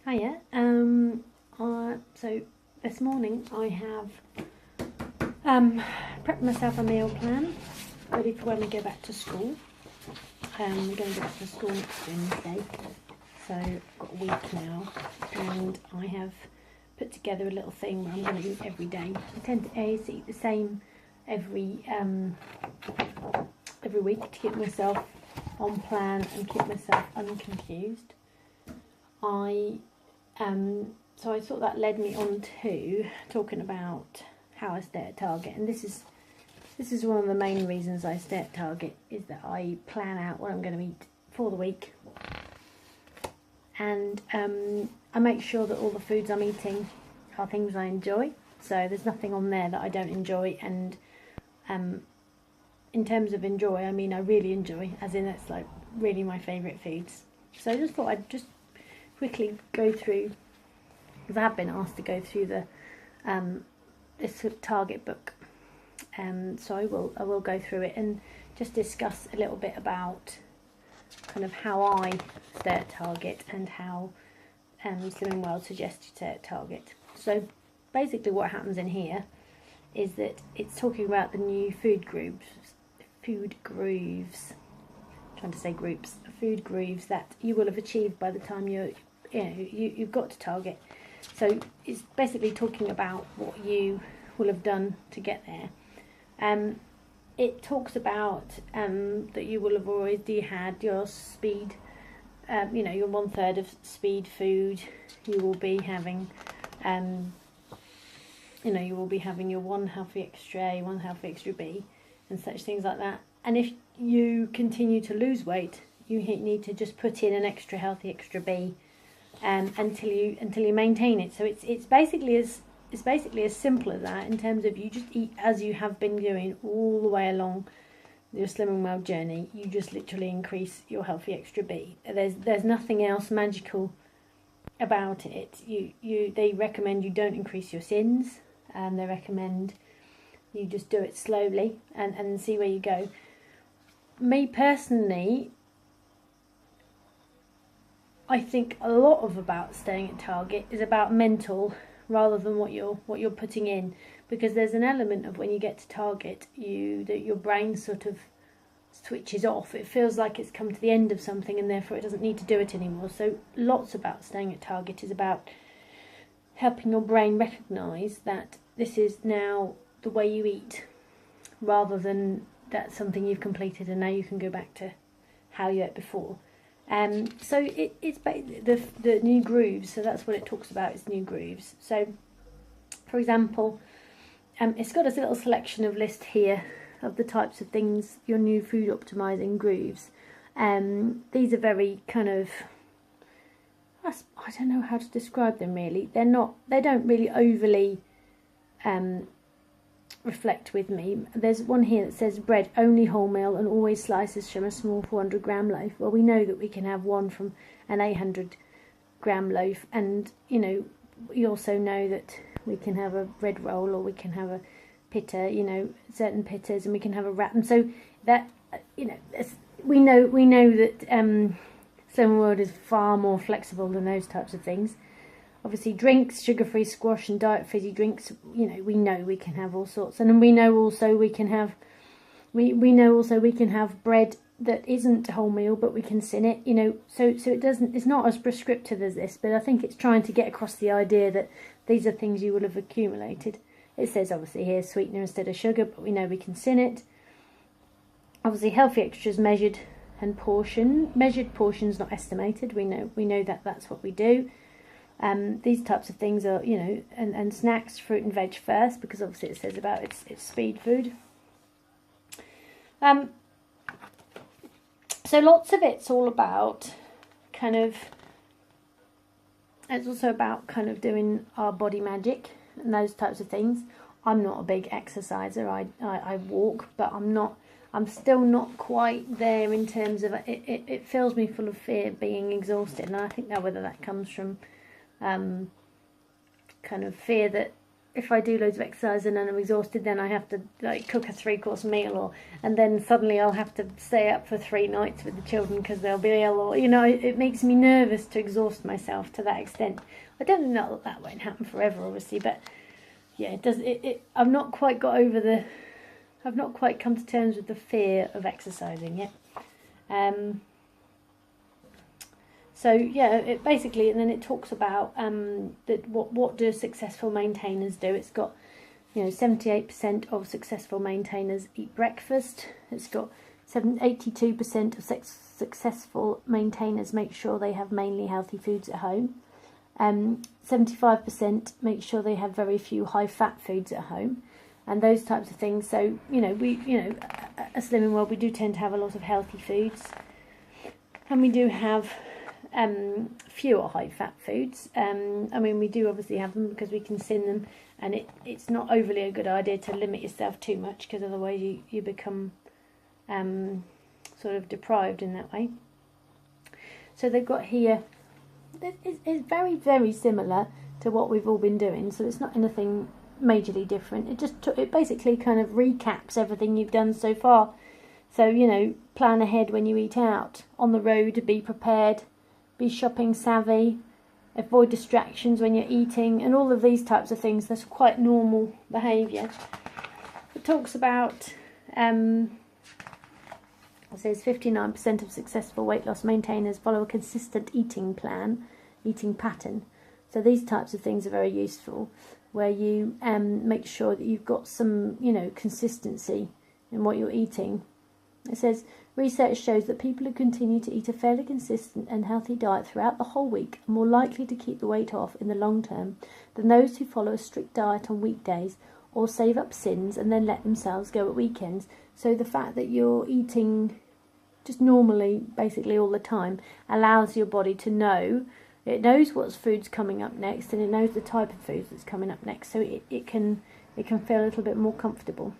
Hiya. So this morning I have prepped myself a meal plan ready for when we go back to school. We're going to go back to school next Wednesday, so I've got a week now, and I have put together a little thing where I'm going to eat every day. I tend to eat the same every week to keep myself on plan and keep myself unconfused. So I thought that led me on to talking about how I stay at Target, and this is one of the main reasons I stay at Target, is that I plan out what I'm going to eat for the week, and I make sure that all the foods I'm eating are things I enjoy. So there's nothing on there that I don't enjoy, and in terms of enjoy, I mean I really enjoy, as in it's like really my favourite foods. So I just thought I'd just quickly go through, because I have been asked to go through the this Target book, so I will go through it and just discuss a little bit about kind of how I stay at Target and how Slimming World suggests you stay at Target. So basically what happens in here is that it's talking about the new food grooves that you will have achieved by the time you've got to Target. So it's basically talking about what you will have done to get there. It talks about that you will have already had your speed, your 1/3 of speed food. You will be having, your 1 healthy extra A, 1 healthy extra B, and such things like that. And if you continue to lose weight, you need to just put in an extra healthy extra B, until you maintain it. So it's basically as simple as that, in terms of you just eat as you have been doing all the way along your Slimming World journey. You just literally increase your healthy extra B. There's nothing else magical about it. They recommend you don't increase your sins, and they recommend you just do it slowly and see where you go. Me personally, I think a lot about staying at Target is about mental rather than what you're putting in, because there's an element of when you get to Target, that your brain sort of switches off. It feels like it's come to the end of something, and therefore it doesn't need to do it anymore. So lots about staying at Target is about helping your brain recognise that this is now the way you eat, rather than that's something you've completed and now you can go back to how you ate before. So it's the new grooves. So that's what it talks about, is new grooves. So, for example, it's got a little selection of list here of the types of things, your new food optimizing grooves. These are very kind of, I don't know how to describe them really. They don't really overly reflect with me. There's one here that says bread only wholemeal and always slices from a small 400-gram loaf. Well, we know that we can have one from an 800-gram loaf, and we also know that we can have a bread roll, or we can have a pitta, certain pittas, and we can have a wrap. And so that we know that Slimming World is far more flexible than those types of things. Obviously, drinks, sugar-free squash and diet fizzy drinks, we know we can have all sorts. And then we know also we can have bread that isn't wholemeal, but we can sin it, so it's not as prescriptive as this, but I think it's trying to get across the idea that these are things you will have accumulated. It says obviously here sweetener instead of sugar, but we know we can sin it. Obviously, healthy extras measured portions, not estimated. We know that that's what we do. These types of things are, and snacks, fruit and veg first, because obviously it says about it's speed food. So lots of it's all about it's also about kind of doing our body magic and those types of things. I'm not a big exerciser. I walk, but I'm still not quite there in terms of it fills me full of fear being exhausted, and I think that whether that comes from kind of fear that if I do loads of exercise and then I'm exhausted, then I have to like cook a 3-course meal, and then suddenly I'll have to stay up for 3 nights with the children because they'll be ill, or it makes me nervous to exhaust myself to that extent. I don't know that won't happen forever, obviously, but yeah, it does. I've not quite I've not quite come to terms with the fear of exercising yet. So yeah, it basically, and then it talks about that what do successful maintainers do. It's got 78% of successful maintainers eat breakfast. It's got 82% of successful maintainers make sure they have mainly healthy foods at home. 75% make sure they have very few high-fat foods at home, and those types of things. So at Slimming World we do tend to have a lot of healthy foods, and we do have fewer high-fat foods. I mean, we do obviously have them because we consume them, and it's not overly a good idea to limit yourself too much, because otherwise you become sort of deprived in that way. So they've got here, it's very, very similar to what we've all been doing, so it's not anything majorly different. It basically kind of recaps everything you've done so far. So, plan ahead when you eat out. On the road, be prepared. Be shopping savvy, avoid distractions when you're eating, and all of these types of things. That's quite normal behaviour. It talks about, it says 59% of successful weight loss maintainers follow a consistent eating pattern. So these types of things are very useful, where you make sure that you've got some, consistency in what you're eating. It says, research shows that people who continue to eat a fairly consistent and healthy diet throughout the whole week are more likely to keep the weight off in the long term than those who follow a strict diet on weekdays or save up sins and then let themselves go at weekends. So the fact that you're eating just normally, basically all the time, allows your body to know. It knows what food's coming up next, and it knows the type of food that's coming up next, so it can feel a little bit more comfortable.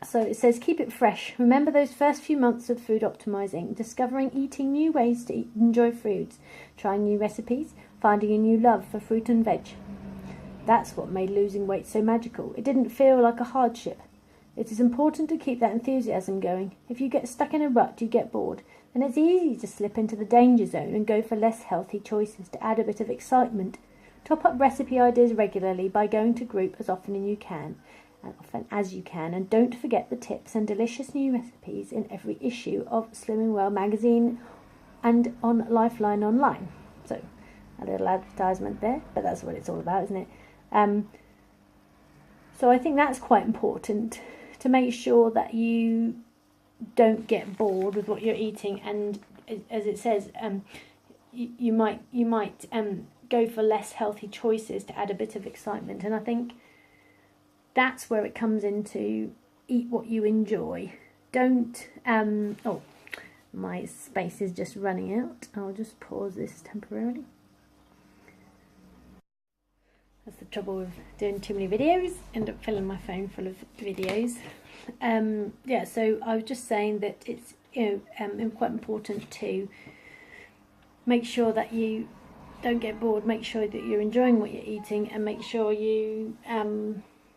So it says, keep it fresh. Remember those first few months of food optimizing, discovering eating new ways to enjoy foods, trying new recipes, finding a new love for fruit and veg. That's what made losing weight so magical. It didn't feel like a hardship. It is important to keep that enthusiasm going. If you get stuck in a rut, you get bored, then it's easy to slip into the danger zone and go for less healthy choices to add a bit of excitement. Top up recipe ideas regularly by going to group as often as you can, and don't forget the tips and delicious new recipes in every issue of Slimming Well magazine and on Lifeline Online. So a little advertisement there, but that's what it's all about, isn't it? So I think that's quite important, to make sure that you don't get bored with what you're eating, and as it says, you might go for less healthy choices to add a bit of excitement. And I think that's where it comes into eat what you enjoy. Don't oh, my space is just running out. I'll just pause this temporarily. That's the trouble with doing too many videos. End up filling my phone full of videos. Yeah, so I was just saying that it's quite important to make sure that you don't get bored. Make sure that you're enjoying what you're eating, and make sure you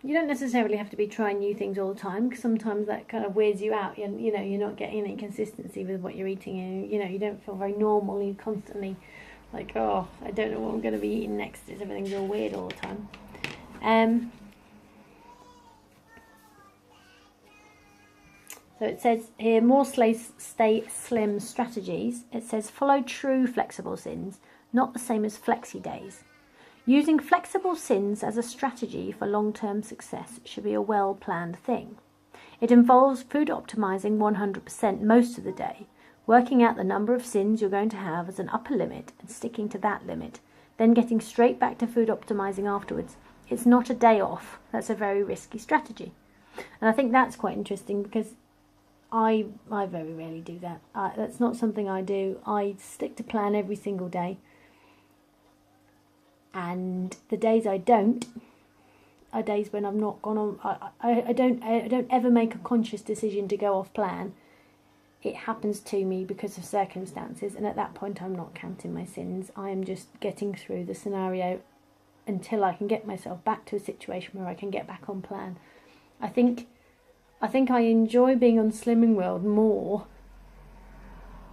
you don't necessarily have to be trying new things all the time, because sometimes that kind of weirds you out. You're not getting any consistency with what you're eating, and you don't feel very normal. You're constantly like, oh, I don't know what I'm going to be eating next. Everything's all weird all the time. So it says here, more stay slim strategies. It says, follow true flexible sins, not the same as flexi days. Using flexible sins as a strategy for long-term success should be a well-planned thing. It involves food optimizing 100% most of the day, working out the number of sins you're going to have as an upper limit and sticking to that limit, then getting straight back to food optimizing afterwards. It's not a day off. That's a very risky strategy. And I think that's quite interesting, because I very rarely do that. That's not something I do. I stick to plan every single day. And the days I don't are days when I've not gone on. I don't ever make a conscious decision to go off plan. it happens to me because of circumstances, and at that point I'm not counting my sins. I am just getting through the scenario until I can get myself back to a situation where I can get back on plan. I think I enjoy being on Slimming World more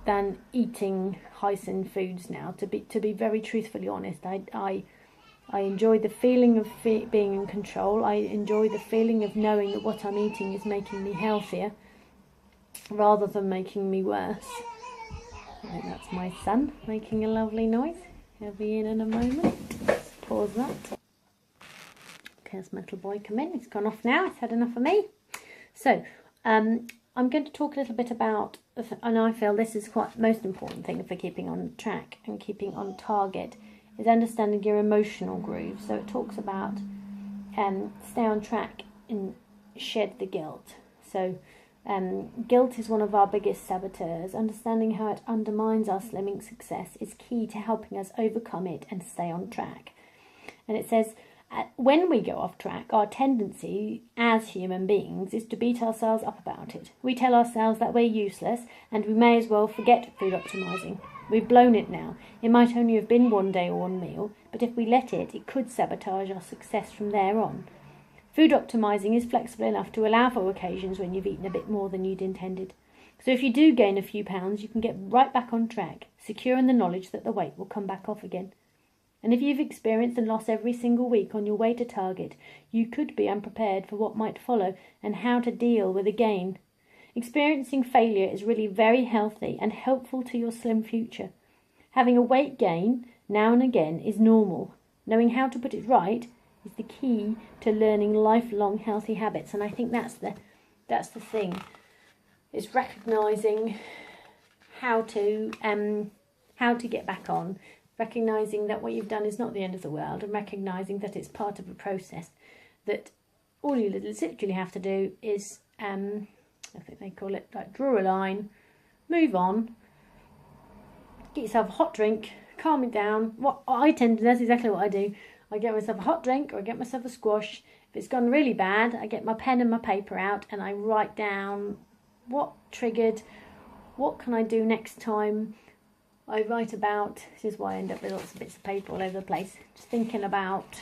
than eating high sin foods now. To be very truthfully honest, I enjoy the feeling of being in control. I enjoy the feeling of knowing that what I'm eating is making me healthier rather than making me worse. I think that's my son making a lovely noise. He'll be in a moment. Let's pause that. Okay, there's my little boy come in. He's gone off now. He's had enough of me. So, I'm going to talk a little bit about, and I feel this is quite the most important thing for keeping on track and keeping on target, is understanding your emotional groove. So it talks about stay on track and shed the guilt. So guilt is one of our biggest saboteurs. Understanding how it undermines our slimming success is key to helping us overcome it and stay on track. And it says, when we go off track, our tendency as human beings is to beat ourselves up about it. We tell ourselves that we're useless and we may as well forget food optimizing. We've blown it now. It might only have been one day or one meal, but if we let it, it could sabotage our success from there on. Food optimizing is flexible enough to allow for occasions when you've eaten a bit more than you'd intended. So if you do gain a few pounds, you can get right back on track, secure in the knowledge that the weight will come back off again. And if you've experienced a loss every single week on your way to target, you could be unprepared for what might follow and how to deal with a gain. Experiencing failure is really very healthy and helpful to your slim future. Having a weight gain now and again is normal. Knowing how to put it right is the key to learning lifelong healthy habits. And I think that's the thing, is recognising how to get back on. Recognising that what you've done is not the end of the world, and recognising that it's part of a process, that all you literally have to do is, I think they call it, like, draw a line, move on, get yourself a hot drink, calm it down. That's exactly what I do. I get myself a hot drink, or I get myself a squash. If it's gone really bad, I get my pen and my paper out and I write down what triggered, what can I do next time. I write about, this is why I end up with lots of bits of paper all over the place, just thinking about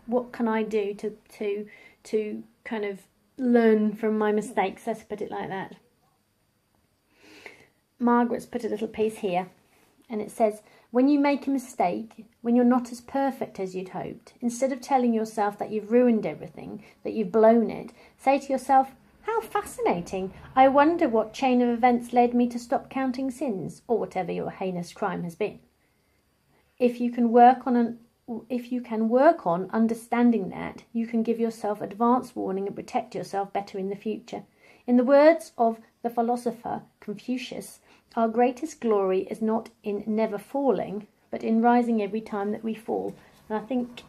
what can I do to kind of learn from my mistakes, let's put it like that. Margaret's put a little piece here, and it says, when you make a mistake, when you're not as perfect as you'd hoped, instead of telling yourself that you've ruined everything, that you've blown it, say to yourself, how fascinating. I wonder what chain of events led me to stop counting sins, or whatever your heinous crime has been. If you can work on understanding that, you can give yourself advance warning and protect yourself better in the future. In the words of the philosopher Confucius, our greatest glory is not in never falling, but in rising every time that we fall. And I think,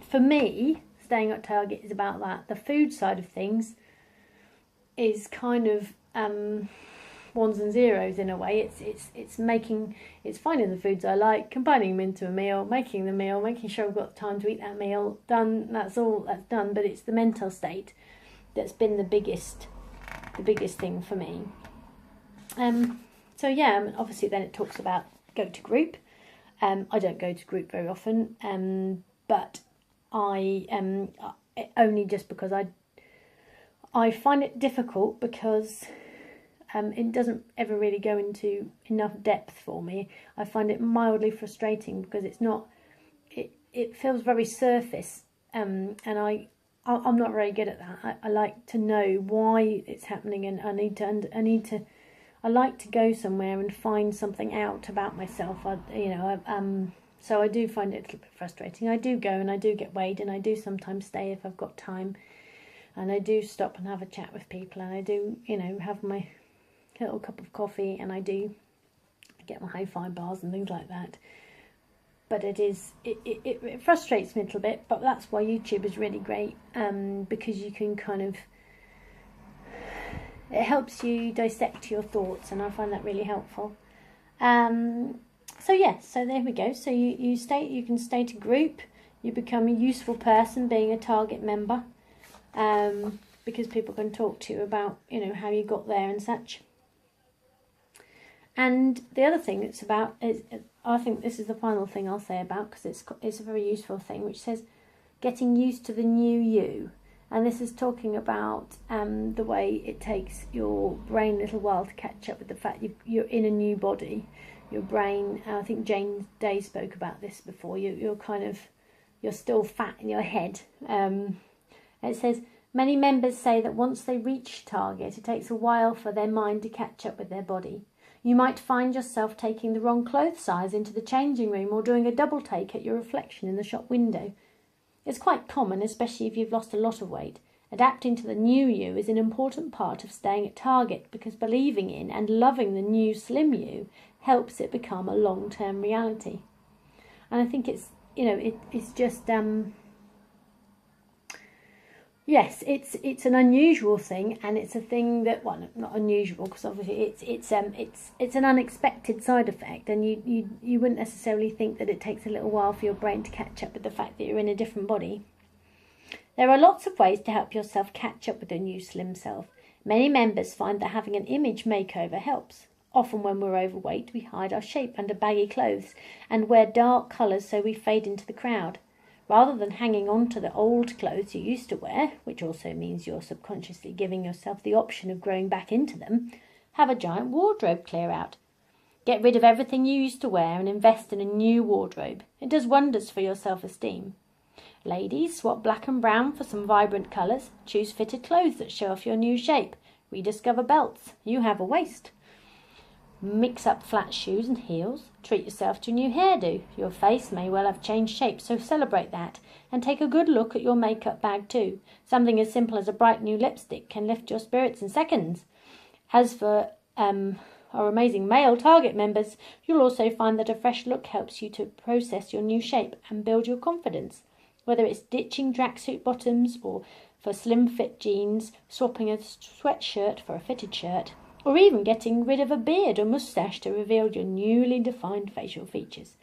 for me, staying at target is about that. The food side of things is kind of ones and zeros in a way. It's finding the foods I like, combining them into a meal, making the meal, making sure I've got time to eat that meal. Done. That's all. That's done. But it's the mental state that's been the biggest thing for me. So yeah, obviously then it talks about go to group. I don't go to group very often, but I only just because I find it difficult because it doesn't ever really go into enough depth for me. I find it mildly frustrating because it's not. It feels very surface, and I'm not very good at that. I like to know why it's happening, and I like to go somewhere and find something out about myself. So I do find it a little bit frustrating. I do go and I do get weighed, and I do sometimes stay if I've got time. And I do stop and have a chat with people, and I do, have my little cup of coffee, and I do get my high-fi bars and things like that. But it frustrates me a little bit, but that's why YouTube is really great, because you can kind of, it helps you dissect your thoughts, and I find that really helpful. So there we go. So you can stay to group, you become a useful person being a target member. Because people can talk to you about, how you got there and such. And the other thing it's about is, I think this is the final thing I'll say about, because it's a very useful thing, which says getting used to the new you. And this is talking about the way it takes your brain a little while to catch up with the fact you're in a new body. Your brain, I think Jane Day spoke about this before, you're still fat in your head. It says, many members say that once they reach target, it takes a while for their mind to catch up with their body. You might find yourself taking the wrong clothes size into the changing room or doing a double take at your reflection in the shop window. It's quite common, especially if you've lost a lot of weight. Adapting to the new you is an important part of staying at target, because believing in and loving the new slim you helps it become a long-term reality. And I think it's, it's just, yes, it's an unusual thing, and it's a thing that, well, not unusual, because obviously it's an unexpected side effect, and you wouldn't necessarily think that it takes a little while for your brain to catch up with the fact that you're in a different body. There are lots of ways to help yourself catch up with a new slim self. Many members find that having an image makeover helps. Often when we're overweight, we hide our shape under baggy clothes and wear dark colours so we fade into the crowd. Rather than hanging on to the old clothes you used to wear, which also means you're subconsciously giving yourself the option of growing back into them, have a giant wardrobe clear out. Get rid of everything you used to wear and invest in a new wardrobe. It does wonders for your self-esteem. Ladies, swap black and brown for some vibrant colours. Choose fitted clothes that show off your new shape. Rediscover belts. You have a waist. Mix up flat shoes and heels. Treat yourself to a new hairdo. Your face may well have changed shape, so celebrate that. And take a good look at your makeup bag too. Something as simple as a bright new lipstick can lift your spirits in seconds. As for our amazing male target members, you'll also find that a fresh look helps you to process your new shape and build your confidence. Whether it's ditching tracksuit bottoms or for slim fit jeans, swapping a sweatshirt for a fitted shirt, or even getting rid of a beard or moustache to reveal your newly defined facial features.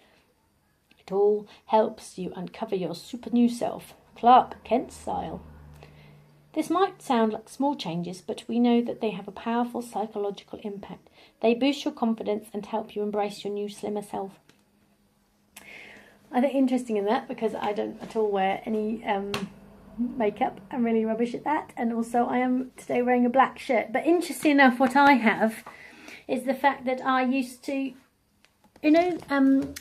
It all helps you uncover your super new self, Clark Kent style. This might sound like small changes, but we know that they have a powerful psychological impact. They boost your confidence and help you embrace your new slimmer self. I think interesting in that, because I don't at all wear any makeup. I'm really rubbish at that, and also I am today wearing a black shirt. But interesting enough, what I have is the fact that I used to,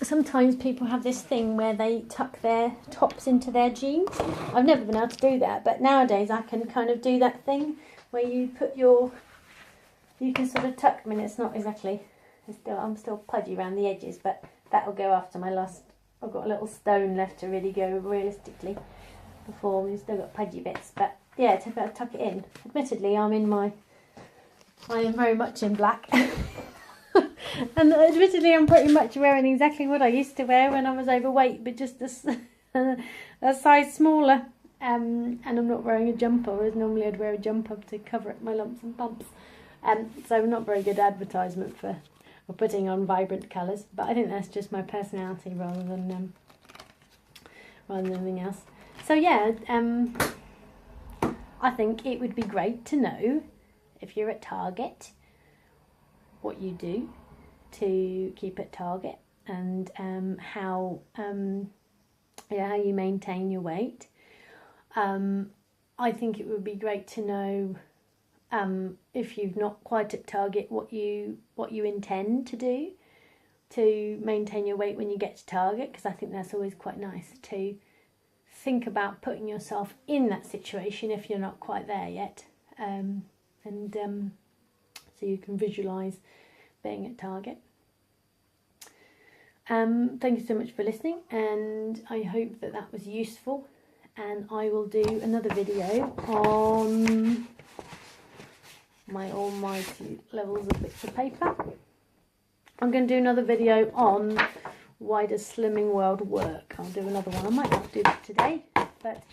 sometimes people have this thing where they tuck their tops into their jeans. I've never been able to do that, but nowadays I can kind of do that thing where you can sort of tuck. I mean, it's not exactly, I'm still pudgy around the edges, but that'll go after my last. I've got a little stone left to really go realistically before. We've still got pudgy bits, but yeah, to tuck it in. Admittedly, I am very much in black. And admittedly, I'm pretty much wearing exactly what I used to wear when I was overweight, but just a size smaller. And I'm not wearing a jumper, whereas normally I'd wear a jumper to cover up my lumps and bumps. So not very good advertisement for putting on vibrant colours, but I think that's just my personality rather than anything else. So yeah, I think it would be great to know, if you're at target, what you do to keep at target, and how you maintain your weight. I think it would be great to know, if you're not quite at target, what you intend to do to maintain your weight when you get to target, because I think that's always quite nice to think about putting yourself in that situation if you're not quite there yet, so you can visualise being at target. Thank you so much for listening, and I hope that was useful, and I will do another video on my almighty levels of bits of paper. I'm going to do another video on why does Slimming World work. I'll do another one. I might not do that today, but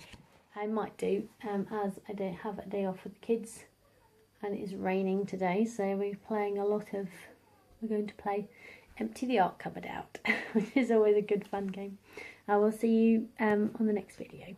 I might do, as I don't have a day off with the kids, and it is raining today, so we're going to play Empty the Art Cupboard Out, which is always a good fun game. I will see you on the next video.